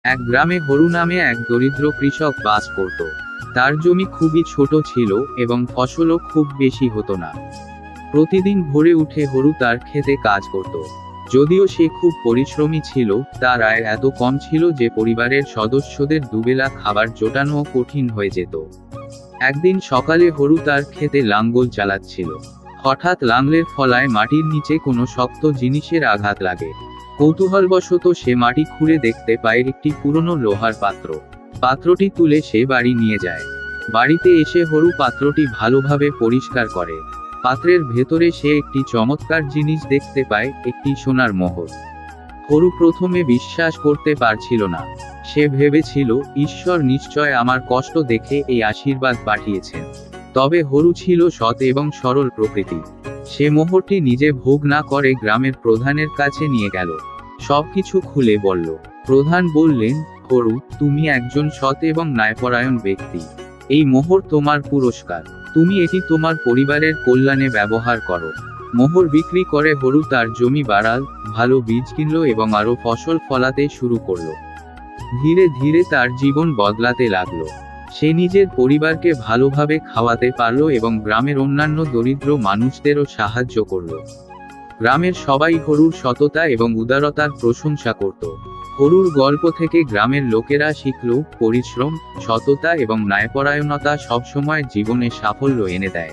এক গ্রামে হরু নামে এক দরিদ্র কৃষক বাস করত। তার জমি খুবই ছোট ছিল এবং ফসলও খুব বেশি হতো না। প্রতিদিন ভোরে উঠে হরু তার ক্ষেতে কাজ করত। যদিও সে খুব পরিশ্রমী ছিল, তার আয় এত কম ছিল যে পরিবারের সদস্যদের দুবেলা খাবার জোটানোও কঠিন হয়ে যেত। একদিন সকালে হরু তার ক্ষেতে লাঙ্গল চালাচ্ছিল। হঠাৎ লাঙ্গলের ফলায় মাটির নিচে কোনো শক্ত জিনিসের আঘাত লাগে। কৌতূহলবশত সে মাটি খুঁড়ে দেখতে পায় একটি পুরনো লোহার পাত্র। পাত্রটি তুলে সে বাড়ি নিয়ে যায়। বাড়িতে এসে হরু পাত্রটি ভালোভাবে পরিষ্কার করে। পাত্রের ভেতরে সে একটি চমৎকার জিনিস দেখতে পায়, একটি সোনার মোহর। হরু প্রথমে বিশ্বাস করতে পারছিল না। সে ভেবেছিল, ঈশ্বর নিশ্চয় আমার কষ্ট দেখে এই আশীর্বাদ পাঠিয়েছেন। তবে হরু ছিল সৎ এবং সরল প্রকৃতি। সে মোহরটি নিজে ভোগ না করে গ্রামের প্রধানের কাছে নিয়ে গেল। সবকিছু খুলে বলল। প্রধান বললেন, হরু, তুমি একজন সৎ এবং ন্যায়পরায়ণ ব্যক্তি। এই মোহর তোমার পুরস্কার। তুমি এটি তোমার পরিবারের কল্যাণে ব্যবহার করো। মোহর বিক্রি করে হরু তার জমি বাড়াল, ভালো বীজ কিনল এবং আরও ফসল ফলাতে শুরু করল। ধীরে ধীরে তার জীবন বদলাতে লাগলো। সে নিজের পরিবারকে ভালোভাবে খাওয়াতে পারল এবং গ্রামের অন্যান্য দরিদ্র মানুষদেরও সাহায্য করল। গ্রামের সবাই হরুর সততা এবং উদারতার প্রশংসা করত। হরুর গল্প থেকে গ্রামের লোকেরা শিখল, পরিশ্রম, সততা এবং ন্যায়পরায়ণতা সবসময় জীবনে সাফল্য এনে দেয়।